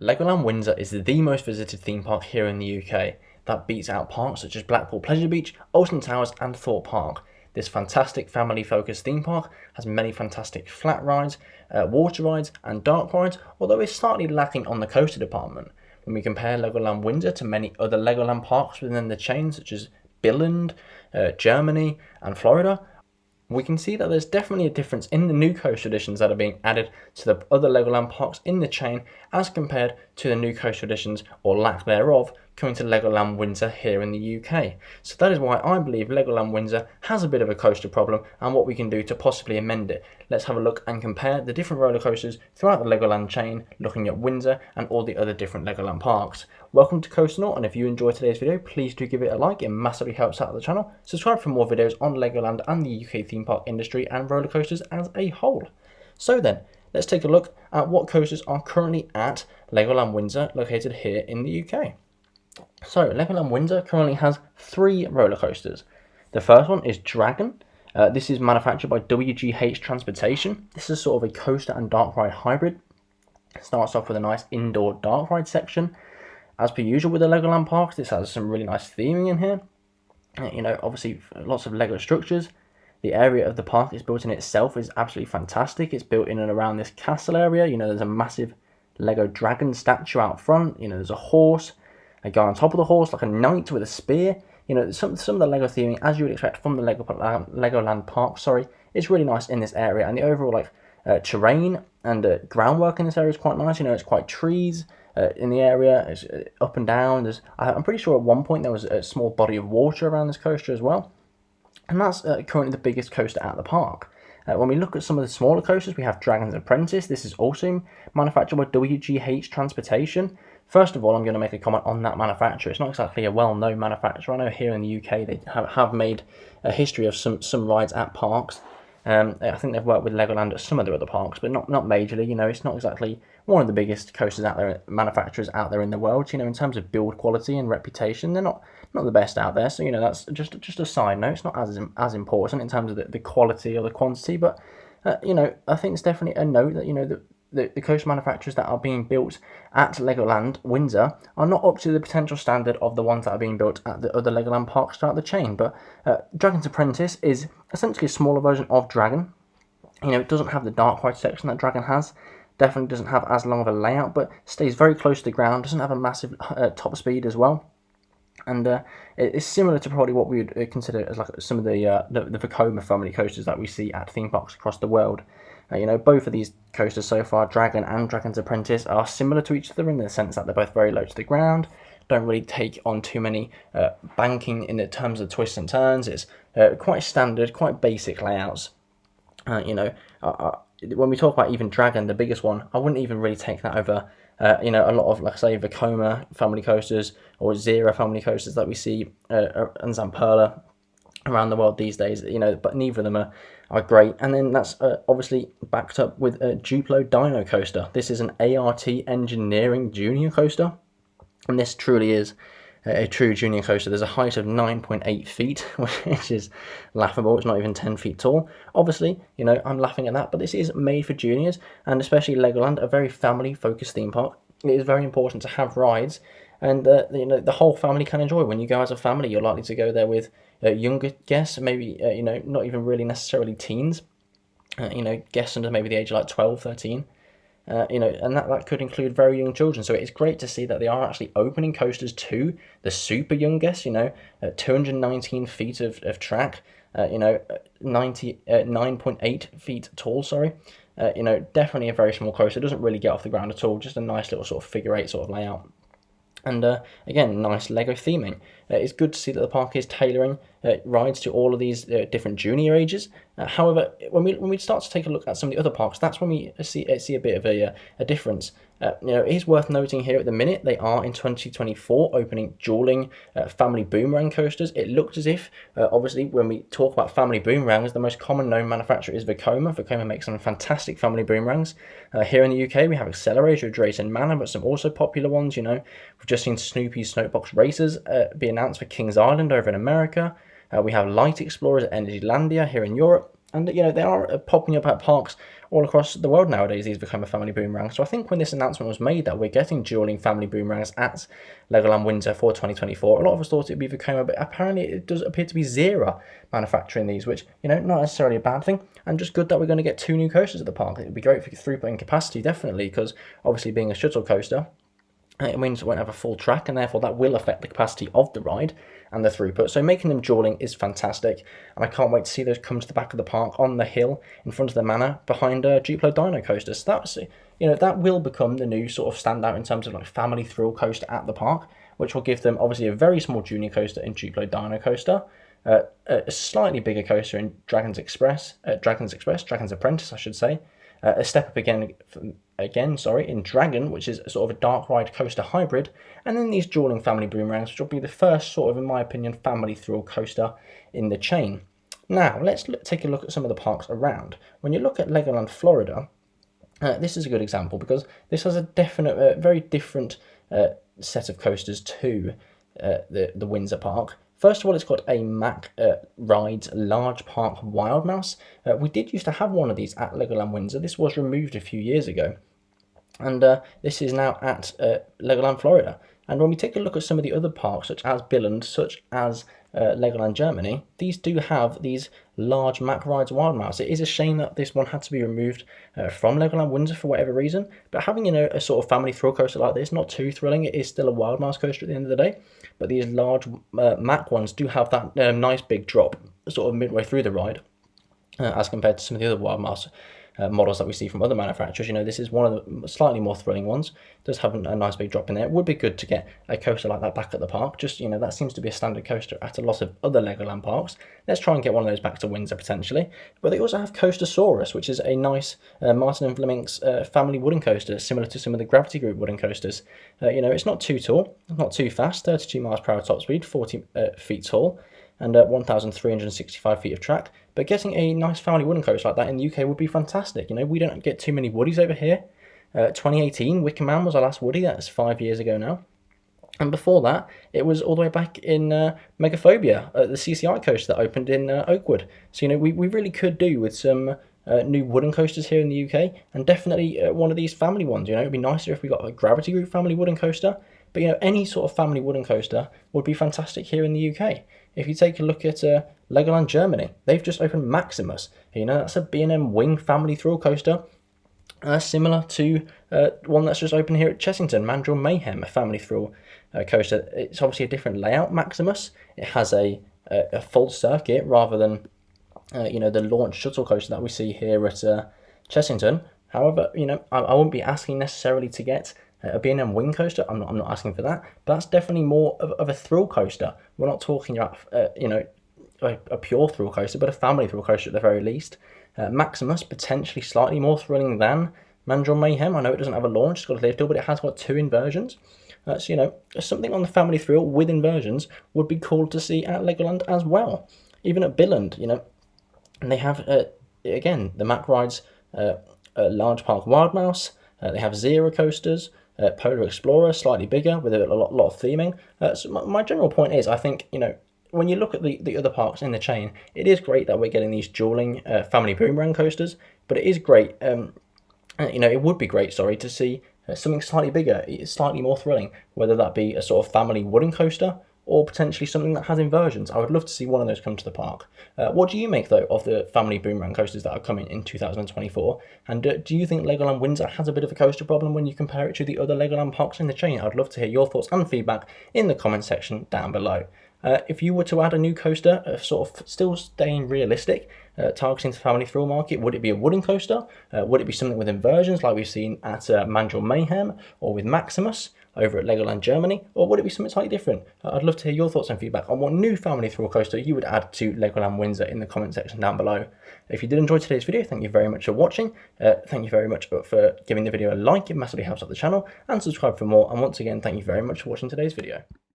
Legoland Windsor is the most visited theme park here in the UK. That beats out parks such as Blackpool Pleasure Beach, Alton Towers and Thorpe Park. This fantastic family-focused theme park has many fantastic flat rides, water rides and dark rides, although it's slightly lacking on the coaster department. When we compare Legoland Windsor to many other Legoland parks within the chain such as Billund, Germany and Florida, we can see that there's definitely a difference in the new coaster additions that are being added to the other Legoland parks in the chain as compared to the new coaster additions, or lack thereof, coming to Legoland Windsor here in the UK. So that is why I believe Legoland Windsor has a bit of a coaster problem and what we can do to possibly amend it. Let's have a look and compare the different roller coasters throughout the Legoland chain, looking at Windsor and all the other different Legoland parks. Welcome to Coasternaut, and if you enjoyed today's video, please do give it a like, it massively helps out the channel. Subscribe for more videos on Legoland and the UK theme park industry and roller coasters as a whole. So then, let's take a look at what coasters are currently at Legoland Windsor, located here in the UK. So, Legoland Windsor currently has 3 roller coasters. The first one is Dragon. This is manufactured by WGH Transportation. This is sort of a coaster and dark ride hybrid. It starts off with a nice indoor dark ride section. As per usual with the Legoland parks, this has some really nice theming in here. Obviously lots of Lego structures. The area of the park is built in itself is absolutely fantastic. It's built in and around this castle area. There's a massive Lego dragon statue out front. There's a horse, a guy on top of the horse, like a knight with a spear. Some of the Lego theming, as you would expect from the Legoland park, it's really nice in this area. And the overall terrain and groundwork in this area is quite nice. It's quite trees in the area. It's up and down. I'm pretty sure at one point there was a small body of water around this coaster as well. And that's currently the biggest coaster at the park. When we look at some of the smaller coasters, we have Dragon's Apprentice. This is also manufactured by WGH Transportation. First of all, I'm going to make a comment on that manufacturer. It's not exactly a well-known manufacturer. I know here in the UK they have made a history of some rides at parks. I think they've worked with Legoland at some of their other parks, but not majorly. It's not exactly one of the biggest coasters out there, manufacturers out there in the world. In terms of build quality and reputation, they're not the best out there. So that's just a side note. It's not as important in terms of the quality or the quantity, but I think it's definitely a note that the coaster manufacturers that are being built at Legoland Windsor are not up to the potential standard of the ones that are being built at the other Legoland parks throughout the chain. But Dragon's Apprentice is essentially a smaller version of Dragon. It doesn't have the dark ride section that Dragon has. Definitely doesn't have as long of a layout, but stays very close to the ground. Doesn't have a massive top speed as well. And it's similar to probably what we would consider as like some of the Vekoma family coasters that we see at theme parks across the world. Both of these coasters so far, Dragon and Dragon's Apprentice, are similar to each other in the sense that they're both very low to the ground, don't really take on too many banking in the terms of twists and turns. It's quite standard, quite basic layouts. When we talk about even Dragon, the biggest one, I wouldn't even really take that over a lot of, like say, Vekoma family coasters or Zierer family coasters that we see and Zamperla around the world these days, but neither of them are great. And then that's obviously backed up with a Duplo Dino coaster. This is an ART Engineering Junior coaster, and this truly is a true junior coaster. There's a height of 9.8 feet, which is laughable. It's not even 10 feet tall. Obviously, I'm laughing at that, but this is made for juniors, and especially Legoland, a very family-focused theme park. It is very important to have rides, and the whole family can enjoy. When you go as a family, you're likely to go there with younger guests, maybe not even really necessarily teens. Guests under maybe the age of like 12, 13. And that could include very young children. So it's great to see that they are actually opening coasters to the super young guests. 219 feet of track. 9.8 feet tall. Definitely a very small coaster. It doesn't really get off the ground at all. Just a nice little sort of figure 8 sort of layout. And again, nice Lego theming. It's good to see that the park is tailoring rides to all of these different junior ages. However, when we start to take a look at some of the other parks, that's when we see a bit of a difference. It is worth noting here at the minute, they are in 2024 opening dueling family boomerang coasters. It looks as if, obviously, when we talk about family boomerangs, the most common known manufacturer is Vekoma. Vekoma makes some fantastic family boomerangs. Here in the UK, we have Accelerator, Drayton Manor, but some also popular ones. We've just seen Snoopy's Snowbox Racers be announced for Kings Island over in America. We have Light Explorers at Energylandia here in Europe. And, they are popping up at parks all across the world nowadays, these become a family boomerang. So I think when this announcement was made that we're getting dueling family boomerangs at Legoland Windsor for 2024, a lot of us thought it'd be Vekoma, but apparently it does appear to be Zierer manufacturing these, which, you know, not necessarily a bad thing, and just good that we're going to get 2 new coasters at the park. It would be great for throughput and capacity, definitely, because obviously being a shuttle coaster, it means it won't have a full track, and therefore that will affect the capacity of the ride and the throughput. So making them dueling is fantastic, and I can't wait to see those come to the back of the park on the hill in front of the manor behind Duplo Dino coasters. So that's, you know, that will become the new sort of standout in terms of like family thrill coaster at the park, which will give them obviously a very small junior coaster in Duplo Dino coaster, a slightly bigger coaster in Dragon's Apprentice, I should say, a step up again in Dragon, which is sort of a dark ride coaster hybrid, and then these dueling family boomerangs, which will be the first sort of, in my opinion, family thrill coaster in the chain. Now, let's take a look at some of the parks around. When you look at Legoland Florida, this is a good example because this has a definite, very different set of coasters to the Windsor Park. First of all, it's got a Mack Rides Large Park Wild Mouse. We did used to have one of these at Legoland Windsor. This was removed a few years ago, and this is now at Legoland Florida. And when we take a look at some of the other parks, such as Billund, such as Legoland Germany, these do have these large Mack Rides Wild Mouse. It is a shame that this one had to be removed from Legoland Windsor for whatever reason, but having, you know, a sort of family thrill coaster like this, not too thrilling, it is still a Wild Mouse coaster at the end of the day, but these large Mack ones do have that nice big drop sort of midway through the ride, as compared to some of the other Wild Mouse models that we see from other manufacturers. You know, this is one of the slightly more thrilling ones. It does have a nice big drop in there. It would be good to get a coaster like that back at the park. Just, you know, that seems to be a standard coaster at a lot of other Legoland parks. Let's try and get one of those back to Windsor potentially. But they also have Coastersaurus, which is a nice Martin and Fleming's family wooden coaster, similar to some of the Gravity Group wooden coasters. You know, it's not too tall, not too fast, 32 miles per hour top speed, 40 feet tall, and 1,365 feet of track. But getting a nice family wooden coaster like that in the UK would be fantastic. You know, we don't get too many Woodies over here. 2018, Wicker Man was our last Woody. That's 5 years ago now. And before that, it was all the way back in Megaphobia, the CCI coaster that opened in Oakwood. So, you know, we really could do with some new wooden coasters here in the UK, and definitely one of these family ones. You know, it'd be nicer if we got a Gravity Group family wooden coaster. But, you know, any sort of family wooden coaster would be fantastic here in the UK. If you take a look at Legoland Germany, they've just opened Maximus. You know, that's a B&M Wing family thrill coaster, similar to one that's just opened here at Chessington, Mandrill Mayhem, a family thrill coaster. It's obviously a different layout, Maximus. It has a full circuit rather than, you know, the launch shuttle coaster that we see here at Chessington. However, you know, I wouldn't be asking necessarily to get a B&M Wing coaster. I'm not asking for that, but that's definitely more of a thrill coaster. We're not talking about, you know, a pure thrill coaster, but a family thrill coaster at the very least. Maximus, potentially slightly more thrilling than Mandrill Mayhem. I know it doesn't have a launch, it's got a lift hill, but it has got 2 inversions. So, you know, something on the family thrill with inversions would be cool to see at Legoland as well. Even at Billund, you know, and they have, again, the Mack Rides Large Park Wild Mouse. They have Zierer coasters. Polar Explorer, slightly bigger, with a lot of theming. So my general point is, I think, you know, when you look at the other parks in the chain, it is great that we're getting these dueling family boomerang coasters, but it is great, you know, it would be great, sorry, to see something slightly bigger, slightly more thrilling, whether that be a sort of family wooden coaster, or potentially something that has inversions. I would love to see one of those come to the park. What do you make, though, of the family boomerang coasters that are coming in 2024? And do you think Legoland Windsor has a bit of a coaster problem when you compare it to the other Legoland parks in the chain? I'd love to hear your thoughts and feedback in the comment section down below. If you were to add a new coaster, sort of still staying realistic, targeting the family thrill market, would it be a wooden coaster? Would it be something with inversions like we've seen at Mandrill Mayhem or with Maximus over at Legoland Germany, or would it be something slightly different? I'd love to hear your thoughts and feedback on what new family thrill coaster you would add to Legoland Windsor in the comment section down below. If you did enjoy today's video, thank you very much for watching. Thank you very much for giving the video a like, it massively helps out the channel, and subscribe for more. And once again, thank you very much for watching today's video.